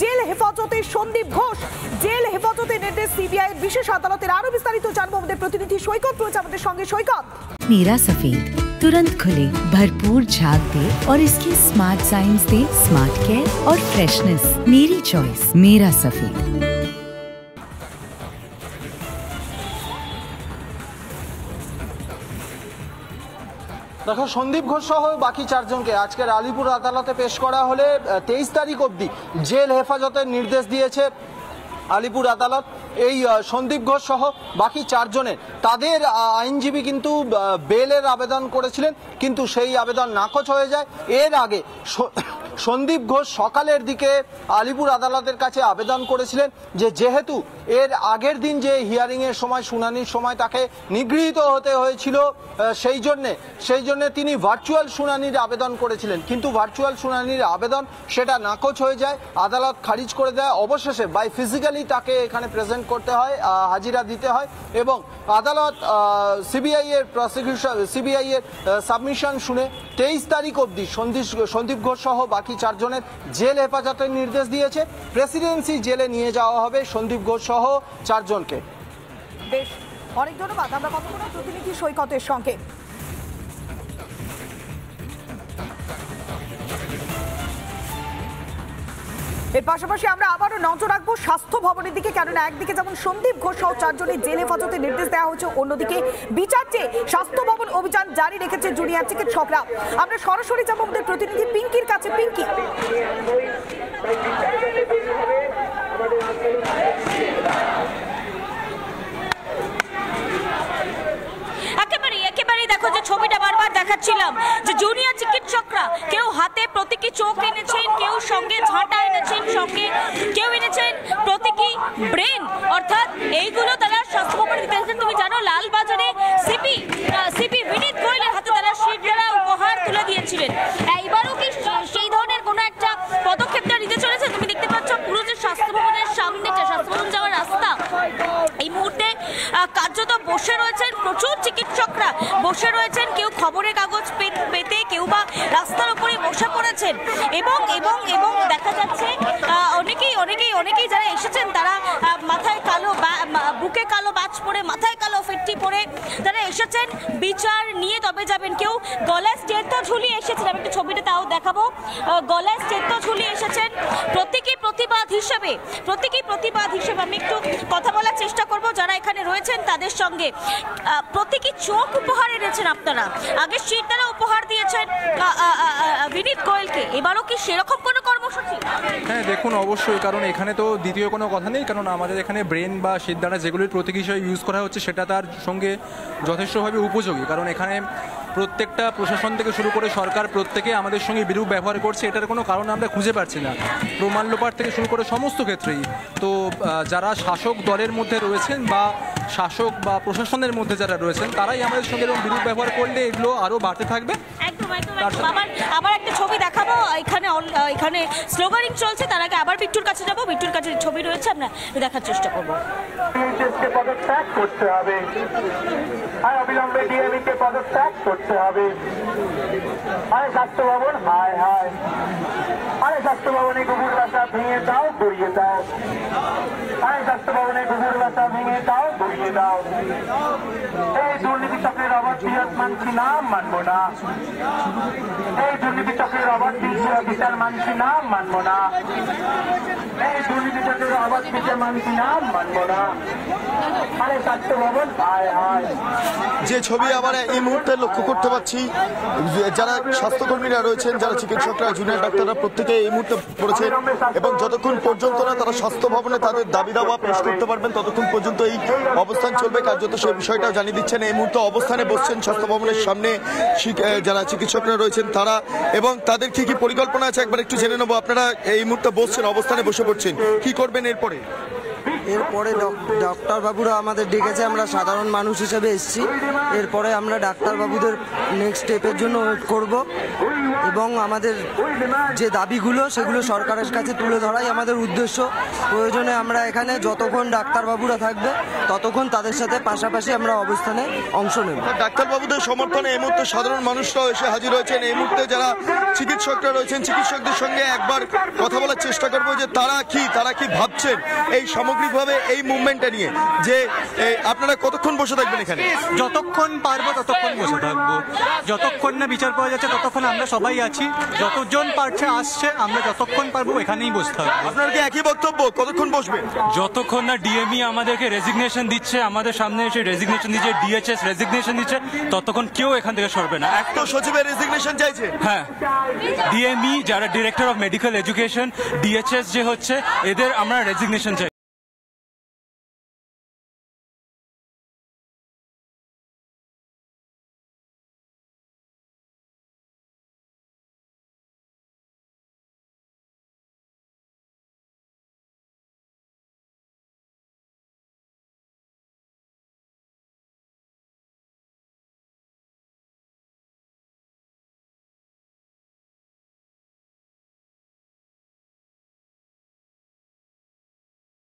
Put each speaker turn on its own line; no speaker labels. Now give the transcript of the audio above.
Jail হেফাজতে Sandeep Ghosh. Jail হেফাজতে নির্দেশ সিবিআই বিশেষ আদালতের। আরো বিস্তারিত জানবো আমাদের প্রতিনিধি সৈকত রয়েছে আমাদের সঙ্গে। সৈকত,
मेरा सफेद तुरंत खुले, भरपूर झाग दे और इसकी स्मार्ट साइंस दे स्मार्ट केयर और फ्रेशनेस। मेरी चॉइस मेरा सफेद।
দেখো, সন্দীপ ঘোষ সহ বাকি চারজনকে আজকের আলিপুর আদালতে পেশ করা হলে 23 তারিখ অবধি জেল হেফাজতের নির্দেশ দিয়েছে আলিপুর আদালত। এই সন্দীপ ঘোষ সহ বাকি চারজনের তাদের আইনজীবী কিন্তু বেলের আবেদন করেছিলেন, কিন্তু সেই আবেদন নাকচ হয়ে যায়। এর আগে সন্দীপ ঘোষ সকালের দিকে আলিপুর আদালতের কাছে আবেদন করেছিলেন যে যেহেতু এর আগের দিন যে হিয়ারিংয়ের সময় শুনানির সময় তাকে নিগৃহীত হতে হয়েছিল, সেই জন্যে তিনি ভার্চুয়াল শুনানির আবেদন করেছিলেন, কিন্তু ভার্চুয়াল শুনানির আবেদন সেটা নাকচ হয়ে যায়। আদালত খারিজ করে দেয়। অবশেষে বাই ফিজিক্যালি তাকে এখানে প্রেজেন্ট করতে হয়, হাজিরা দিতে হয় এবং আদালত সিবিআই এর সাবমিশন শুনে 23 তারিখ অবধি সন্দীপ ঘোষ সহ বাকি চারজনের জেল হেফাজতের নির্দেশ দিয়েছে। প্রেসিডেন্সি জেলে নিয়ে যাওয়া হবে সন্দীপ ঘোষ সহ চারজনকে।
বেশ, অনেক ধন্যবাদ। আমরা কথা বলবো প্রতিনিধি সৈকতের সঙ্গে। এর পাশাপাশি আমরা আবারও নজর রাখবো স্বাস্থ্য ভবনের দিকে, কেননা একদিকে যেমন সন্দীপ ঘোষ সহ চারজনের জেল হেফাজতে নির্দেশ দেওয়া হয়েছে, অন্যদিকে বিচার চেয়ে স্বাস্থ্য ভবন অভিযান জারি রেখেছে জুনিয়র চিকিৎসকরা। আমরা সরাসরি যাবো আমাদের প্রতিনিধি পিঙ্কির কাছে। পিঙ্কি,
একেবারেই দেখো যে ছবিটা বারবার দেখাচ্ছিলাম যে জুনিয়র চিকিৎসকরা কেউ হাতে প্রতীকী চোখ এনেছেন, কেউ সঙ্গে ঝাঁটা এনেছেন, সঙ্গে কেউ এনেছেন প্রতীকী ব্রেন, অর্থাৎ এইগুলো তারা স্বাস্থ্য ভবনে দিতে এসেছেন। তুমি জানো লালবাজারে সিপি বিনীত গোয়েলের হাতে তারা শিরদাঁড়া উপহার তুলে দিয়েছিলেন। এইবারও কি সেই ধরনের কোনো একটা পদক্ষেপটা নিতে চলেছে? তুমি দেখতে পাচ্ছ পুরো যে স্বাস্থ্য ভবনের সামনেটা, স্বাস্থ্য ভবন যাওয়ার রাস্তা, এই মুহূর্তে কার্যত বসে রয়েছেন প্রচুর চিকিৎসকরা, বসে রয়েছেন কেউ খবরের কাগজ পেতে, কেউ বা রাস্তার উপরে বসে পড়েছেন এবং এবং এবং দেখা যাচ্ছে অনেকেই যারা এসেছেন তারা মাথায় কালো, বুকে কালো বাজ পরে, মাথায় কালো ফেট্টি পরে তারা এসেছেন বিচার নিয়ে তবে যাবেন। কেউ গলায় স্টেথো ঝুলিয়ে এসেছেন, আমি একটু ছবিটা তাও দেখাবো। গলায় স্টেথো ঝুলিয়ে এসেছেন প্রতীকী প্রতিবাদ হিসেবে আমি একটু কথা বলার চেষ্টা করব যারা এখানে রয়েছেন তাদের সঙ্গে। প্রতীকী চোখ উপহার এনেছেন আপনারা, আগে শিরদাঁড়া উপহার দিয়েছেন বিনীত গোয়েলকে, এবারও কি সেরকম কোনো কর্মসূচি?
হ্যাঁ দেখুন, অবশ্যই, কারণ এখানে তো দ্বিতীয় কোনো কথা নেই, কারণ আমাদের এখানে ব্রেন বা শিরদাঁড়া যেগুলির প্রতীক হিসেবে ইউজ করা হচ্ছে সেটা তার সঙ্গে যথেষ্টভাবে উপযোগী, কারণ এখানে প্রত্যেকটা প্রশাসন থেকে শুরু করে সরকার প্রত্যেকে আমাদের সঙ্গে বিরূপ ব্যবহার করছে। এটার কোনো কারণ আমরা খুঁজে পাচ্ছি না, প্রমাণ লোপাট থেকে শুরু করে সমস্ত ক্ষেত্রেই। তো যারা শাসক দলের মধ্যে রয়েছেন বা শাসক বা প্রশাসনের মধ্যে যারা রয়েছেন তারাই আমাদের সঙ্গে এরকম বিরূপ ব্যবহার করলে এগুলো আরও বাড়তে থাকবে।
আবার একটা ছবি দেখাবো, এখানে স্লোগানিং চলছে, তার আগে আবার বিট্টুর কাছে যাবো। বিট্টুর কাছে ছবি রয়েছে, আমরা দেখার চেষ্টা করবো।
পদত্যাগ করতে হবে, আর অবিলম্বে ডিএমইকে পদত্যাগ করতে হবে। আরে স্বাস্থ্য ভবন, হায় হায়, আরে স্বাস্থ্য ভবনে কুকুর বাসা ভেঙে দাও, গড়িয়ে দাও। আরে স্বাস্থ্য ভবনে কুকুর বাসা ভেঙে দাও, গড়িয়ে দাও। এই দুর্নীতি চক্রের অবাধ মানছি না, মানবো না। এই দুর্নীতি চক্রের অবাধ বিচার মানছি না, মানবো না। এই দুর্নীতি চক্রের অবাধ বিচার মানছি না, মানবো না। আরে স্বাস্থ্য ভবন, হায় হায়।
যে ছবি আবার এই মুহূর্তে লক্ষ্য করতে পারছি, যারা স্বাস্থ্যকর্মীরা রয়েছেন, যারা চিকিৎসকরা, জুনিয়র ডাক্তাররা প্রত্যেকে এই মুহূর্তে পড়েছেন এবং যতক্ষণ পর্যন্ত না তারা স্বাস্থ্য ভবনে তাদের দাবি দাওয়া পেশ করতে পারবেন ততক্ষণ পর্যন্ত এই অবস্থান চলবে। কার্যত সেই বিষয়টাও জানিয়ে দিচ্ছেন। এই মুহূর্তে অবস্থানে বসছেন স্বাস্থ্য ভবনের সামনে যারা চিকিৎসকরা রয়েছেন তারা, এবং তাদের কি কি পরিকল্পনা আছে একবার একটু জেনে নেবো। আপনারা এই মুহূর্তে বসছেন, অবস্থানে বসে পড়ছেন, কি করবেন এরপরে?
এরপরে ডাক্তারবাবুরা আমাদের ডেকেছে, আমরা সাধারণ মানুষ হিসেবে এসেছি। এরপরে আমরা ডাক্তারবাবুদের নেক্সট স্টেপের জন্য ওয়েট করব। এবং আমাদের যে দাবিগুলো সেগুলো সরকারের কাছে তুলে ধরাই আমাদের উদ্দেশ্য। প্রয়োজনে আমরা এখানে যতক্ষণ ডাক্তারবাবুরা থাকবে ততক্ষণ তাদের সাথে পাশাপাশি আমরা অবস্থানে অংশ নেব।
ডাক্তারবাবুদের সমর্থনে এই মুহূর্তে সাধারণ মানুষরাও এসে হাজির হয়েছেন। এই মুহূর্তে যারা চিকিৎসকরা রয়েছেন, চিকিৎসকদের সঙ্গে একবার কথা বলার চেষ্টা করবো যে তারা কি ভাবছেন এই সামগ্রিকভাবে এই মুভমেন্টটা নিয়ে, যে আপনারা কতক্ষণ বসে থাকবেন এখানে?
যতক্ষণ পারবো ততক্ষণ বসে থাকবো, যতক্ষণ না বিচার পাওয়া যাচ্ছে ততক্ষণ আমরা সবাই আছি, যতজন পারছে আসছে, আমরা যতক্ষণ পারবো এখানেই বসে থাকবো।
আপনার কি একই বক্তব্য? কতক্ষণ বসবেন?
যতক্ষণ না ডিএমই আমাদেরকে রেজিগনেশন দিচ্ছে, আমাদের সামনে এসে রেজিগনেশন দিচ্ছে, ডিএচএস রেজিগনেশন দিচ্ছে, ততক্ষণ কেউ এখান থেকে সরবে না।
তো সচিবের রেজিগনেশন চাইছে?
হ্যাঁ, ডিএমই যারা ডিরেক্টর অফ মেডিকেল এডুকেশন, ডিএচএস যে হচ্ছে, এদের আমরা রেজিগনেশন চাই।